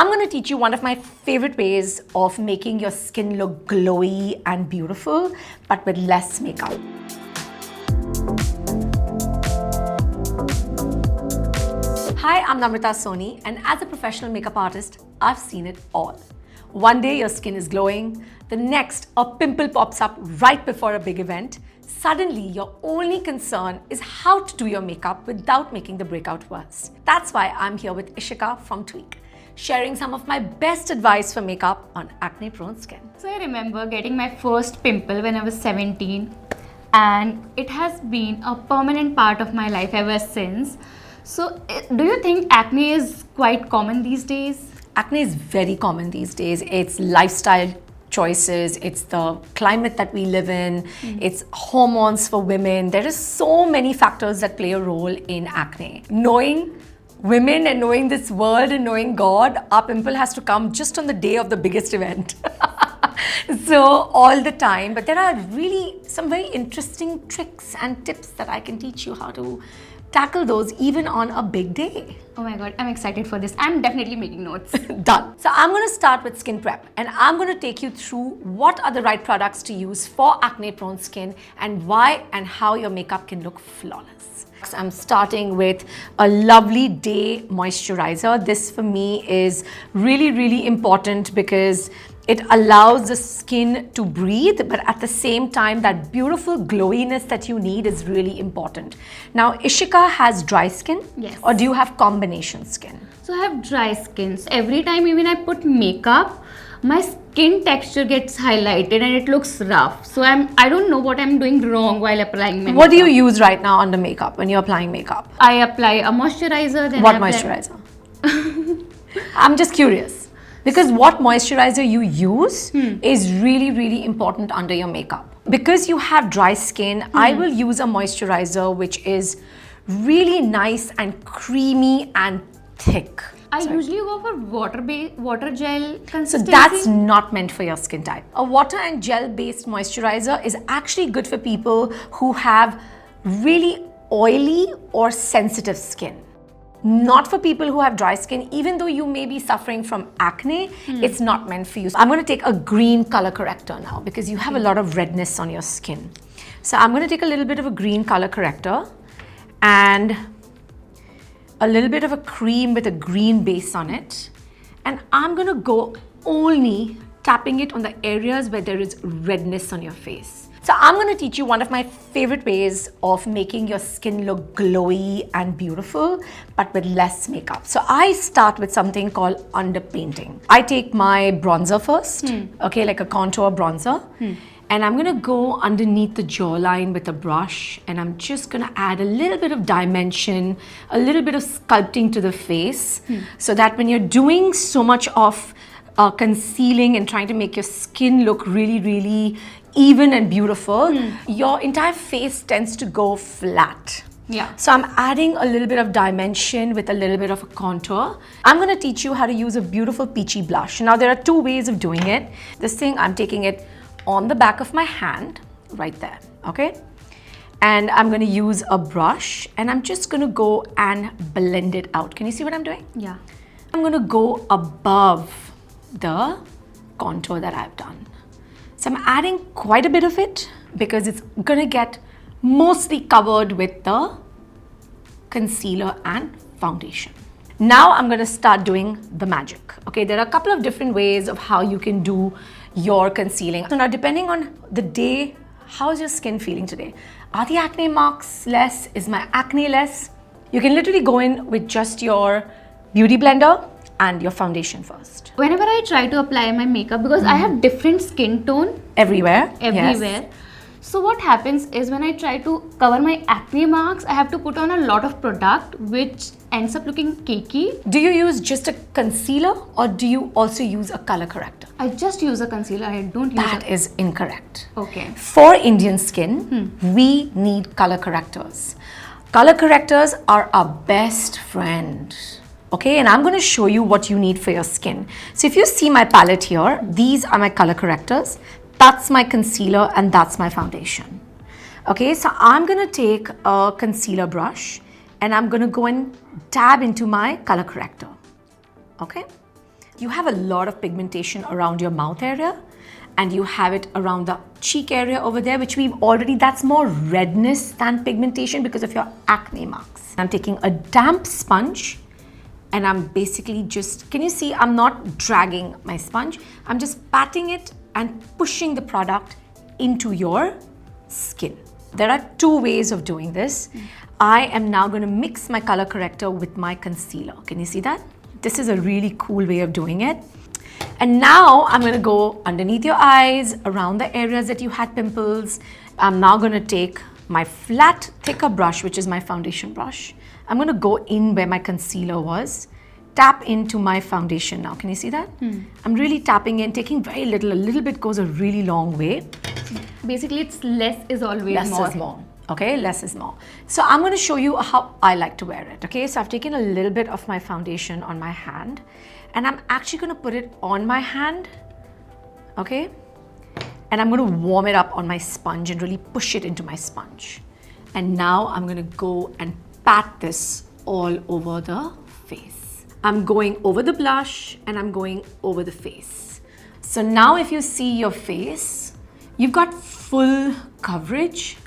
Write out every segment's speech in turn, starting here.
I'm going to teach you one of my favorite ways of making your skin look glowy and beautiful, but with less makeup. Hi, I'm Namrata Soni, and as a professional makeup artist, I've seen it all. One day your skin is glowing, the next a pimple pops up right before a big event. Suddenly, your only concern is how to do your makeup without making the breakout worse. That's why I'm here with Ishika from Tweak, sharing some of my best advice for makeup on acne-prone skin. So I remember getting my first pimple when I was 17, and it has been a permanent part of my life ever since. So do you think acne is quite common these days? Acne is very common these days. It's lifestyle choices, it's the climate that we live in, it's hormones for women. There are so many factors that play a role in acne. Knowing women and knowing this world and knowing God, our pimple has to come just on the day of the biggest event. So all the time, but there are really some very interesting tricks and tips that I can teach you how to tackle those even on a big day. Oh my god, I'm excited for this. I'm definitely making notes. Done. So I'm going to start with skin prep, and I'm going to take you through what are the right products to use for acne prone skin and why and how your makeup can look flawless. So I'm starting with a lovely day moisturizer. This for me is really important because it allows the skin to breathe, but at the same time, that beautiful glowiness that you need is really important. Now, Ishika has dry skin? Yes. Or do you have combination skin? So I have dry skin. So every time even I put makeup, my skin texture gets highlighted and it looks rough. So I don't know what I'm doing wrong while applying makeup. What do you use right now under makeup when you're applying makeup? I apply a moisturizer. Then What moisturizer? I'm just curious. Because what moisturizer you use is really important under your makeup. Because you have dry skin, I will use a moisturizer which is really nice and creamy and thick. I usually go for water gel So consistency. that's not meant for your skin type. A water and gel based moisturizer is actually good for people who have really oily or sensitive skin. Not for people who have dry skin. Even though you may be suffering from acne, it's not meant for you. So I'm going to take a green color corrector now because you have a lot of redness on your skin. So I'm going to take a little bit of a green color corrector and a little bit of a cream with a green base on it. And I'm going to go only tapping it on the areas where there is redness on your face. So I'm going to teach you one of my favorite ways of making your skin look glowy and beautiful, but with less makeup. So I start with something called underpainting. I take my bronzer first, okay, like a contour bronzer. And I'm going to go underneath the jawline with a brush, and I'm just going to add a little bit of dimension, a little bit of sculpting to the face, so that when you're doing so much of concealing and trying to make your skin look really even and beautiful, your entire face tends to go flat. Yeah. So I'm adding a little bit of dimension with a little bit of a contour. I'm going to teach you how to use a beautiful peachy blush. Now there are two ways of doing it. This thing, I'm taking it on the back of my hand, right there, okay? And I'm going to use a brush and I'm just going to go and blend it out. Can you see what I'm doing? Yeah. I'm going to go above the contour that I've done. So I'm adding quite a bit of it because it's going to get mostly covered with the concealer and foundation. Now I'm going to start doing the magic. Okay, there are a couple of different ways of how you can do your concealing. So now depending on the day, how's your skin feeling today? Are the acne marks less? Is my acne less? You can literally go in with just your beauty blender and your foundation first. Whenever I try to apply my makeup, because I have different skin tone Everywhere. everywhere. Yes. So what happens is when I try to cover my acne marks, I have to put on a lot of product which ends up looking cakey. Do you use just a concealer or do you also use a color corrector? I just use a concealer. I don't use That is incorrect. Okay. For Indian skin, we need color correctors. Color correctors are our best friend. Okay, and I'm going to show you what you need for your skin. So if you see my palette here, these are my color correctors. That's my concealer and that's my foundation. Okay, so I'm going to take a concealer brush and I'm going to go and dab into my color corrector. Okay, You have a lot of pigmentation around your mouth area and you have it around the cheek area over there, which we've already, that's more redness than pigmentation because of your acne marks. I'm taking a damp sponge and I'm basically just, can you see, I'm not dragging my sponge. I'm just patting it and pushing the product into your skin. There are two ways of doing this. I am now going to mix my color corrector with my concealer. Can you see that? This is a really cool way of doing it. And now I'm going to go underneath your eyes, around the areas that you had pimples. I'm now going to take my flat, thicker brush, which is my foundation brush. I'm going to go in where my concealer was, tap into my foundation now. Can you see that? I'm really tapping in, taking very little. A little bit goes a really long way. Basically, it's less is always more. Less is more. Okay, less is more. So I'm going to show you how I like to wear it. Okay, so I've taken a little bit of my foundation on my hand and I'm actually going to put it on my hand. Okay, and I'm going to warm it up on my sponge and really push it into my sponge. And now I'm going to go and pat this all over the face. I'm going over the blush and I'm going over the face. So now if you see your face, you've got full coverage,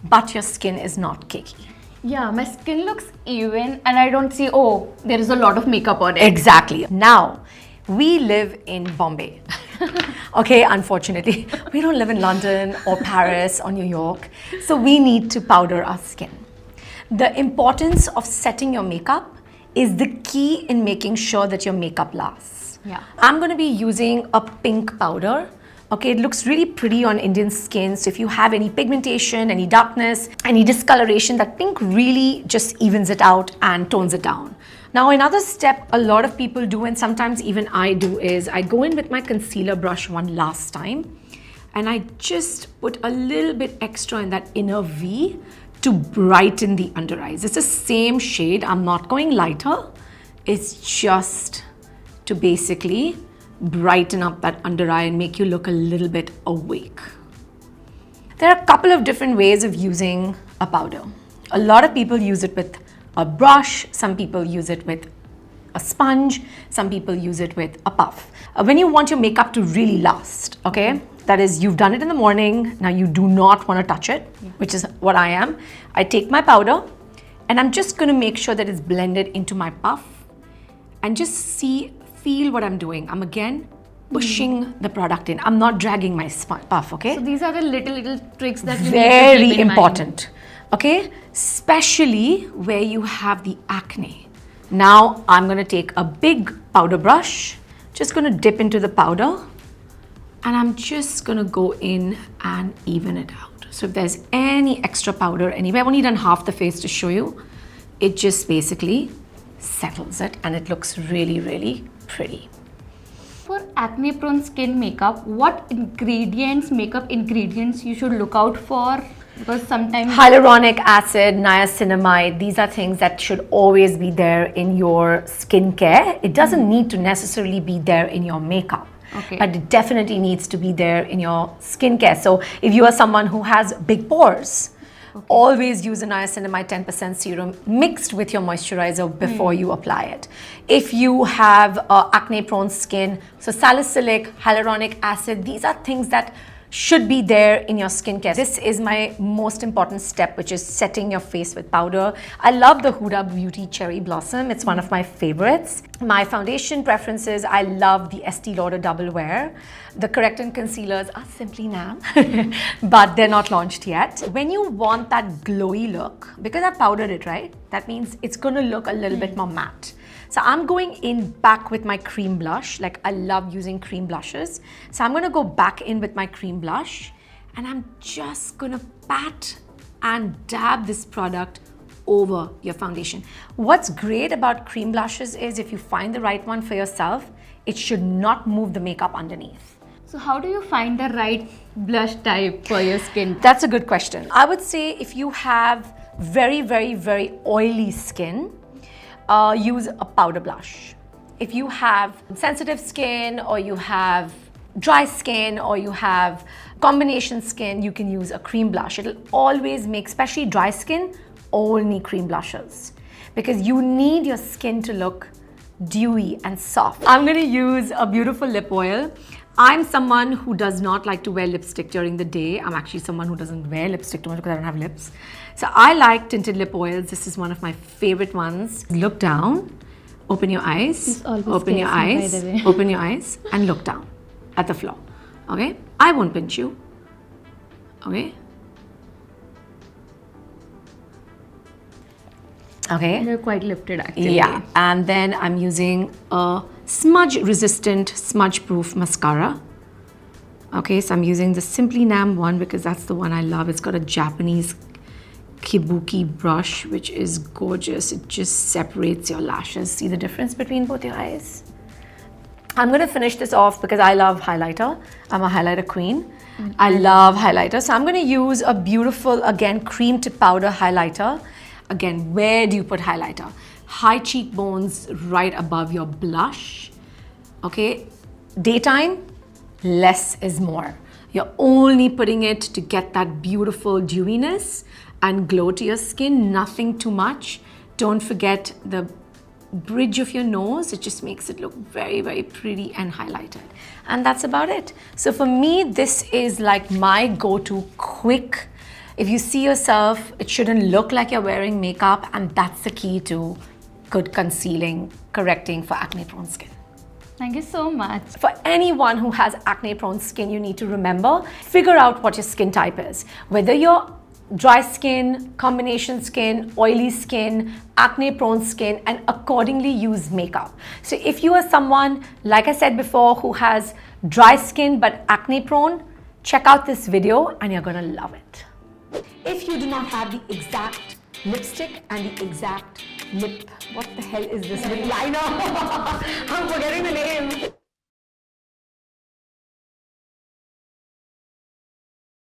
but your skin is not cakey. Yeah, my skin looks even and I don't see, oh, there is a lot of makeup on it. Exactly. Now, we live in Bombay. Okay, unfortunately. We don't live in London or Paris or New York. So we need to powder our skin. The importance of setting your makeup is the key in making sure that your makeup lasts. Yeah. I'm going to be using a pink powder. Okay, it looks really pretty on Indian skin. So if you have any pigmentation, any darkness, any discoloration, that pink really just evens it out and tones it down. Now, another step a lot of people do, and sometimes even I do, is I go in with my concealer brush one last time and I just put a little bit extra in that inner V to brighten the under eyes. It's the same shade. I'm not going lighter. It's just to basically brighten up that under eye and make you look a little bit awake. There are a couple of different ways of using a powder. A lot of people use it with a brush, some people use it with a sponge, some people use it with a puff. When you want your makeup to really last, okay, that is, you've done it in the morning, now you do not want to touch it, which is what I am. I take my powder and I'm just going to make sure that it's blended into my puff and just feel what I'm doing. I'm again pushing the product in. I'm not dragging my puff, okay? So these are the little tricks that you very need to keep in important, mind. Okay? Especially where you have the acne. Now I'm going to take a big powder brush, just going to dip into the powder and I'm just going to go in and even it out. So if there's any extra powder anywhere, I've only done half the face to show you, it just basically settles it and it looks really, really pretty. For acne prone skin makeup, what makeup ingredients you should look out for? Because sometimes hyaluronic acid, niacinamide, these are things that should always be there in your skincare. It doesn't need to necessarily be there in your makeup. Okay. But it definitely needs to be there in your skincare. So if you are someone who has big pores, always use a niacinamide 10% serum mixed with your moisturizer before you apply it. If you have acne prone skin, so salicylic, hyaluronic acid, these are things that should be there in your skincare. This is my most important step, which is setting your face with powder. I love the Huda Beauty Cherry Blossom. It's one of my favorites. My foundation preferences, I love the Estee Lauder Double Wear. The corrector and concealers are Simply Nam, but they're not launched yet. When you want that glowy look, because I powdered it, right? That means it's gonna look a little bit more matte. So I'm going in back with my cream blush. Like, I love using cream blushes. So I'm gonna go back in with my cream blush and I'm just gonna pat and dab this product over your foundation. What's great about cream blushes is if you find the right one for yourself, it should not move the makeup underneath. So how do you find the right blush type for your skin? That's a good question. I would say if you have very, very, very oily skin, use a powder blush. If you have sensitive skin or you have dry skin or you have combination skin, you can use a cream blush. It'll always make, especially dry skin, only cream blushes. Because you need your skin to look dewy and soft. I'm going to use a beautiful lip oil. I'm someone who does not like to wear lipstick during the day. I'm actually someone who doesn't wear lipstick too much because I don't have lips. So I like tinted lip oils. This is one of my favorite ones. Look down, open your eyes, open your eyes, open your eyes, and look down at the floor. Okay? I won't pinch you. Okay? Okay. They're quite lifted actually. Yeah, and then I'm using a smudge-resistant, smudge-proof mascara. Okay, so I'm using the Simply Nam one because that's the one I love. It's got a Japanese kabuki brush, which is gorgeous. It just separates your lashes. See the difference between both your eyes? I'm going to finish this off because I love highlighter. I'm a highlighter queen. I love highlighter. So I'm going to use a beautiful, again, cream to powder highlighter. Again, where do you put highlighter? High cheekbones right above your blush. Okay, daytime, less is more. You're only putting it to get that beautiful dewiness and glow to your skin, nothing too much. Don't forget the bridge of your nose. It just makes it look very, very pretty and highlighted. And that's about it. So for me, this is like my go-to quick. If you see yourself, it shouldn't look like you're wearing makeup, and that's the key to good concealing, correcting for acne-prone skin. Thank you so much. For anyone who has acne-prone skin, you need to remember, figure out what your skin type is. Whether you're dry skin, combination skin, oily skin, acne-prone skin, and accordingly use makeup. So if you are someone, like I said before, who has dry skin but acne-prone, check out this video and you're gonna love it. If you do not have the exact lipstick and the exact lip, what the hell is this? Lip liner? I'm forgetting the name.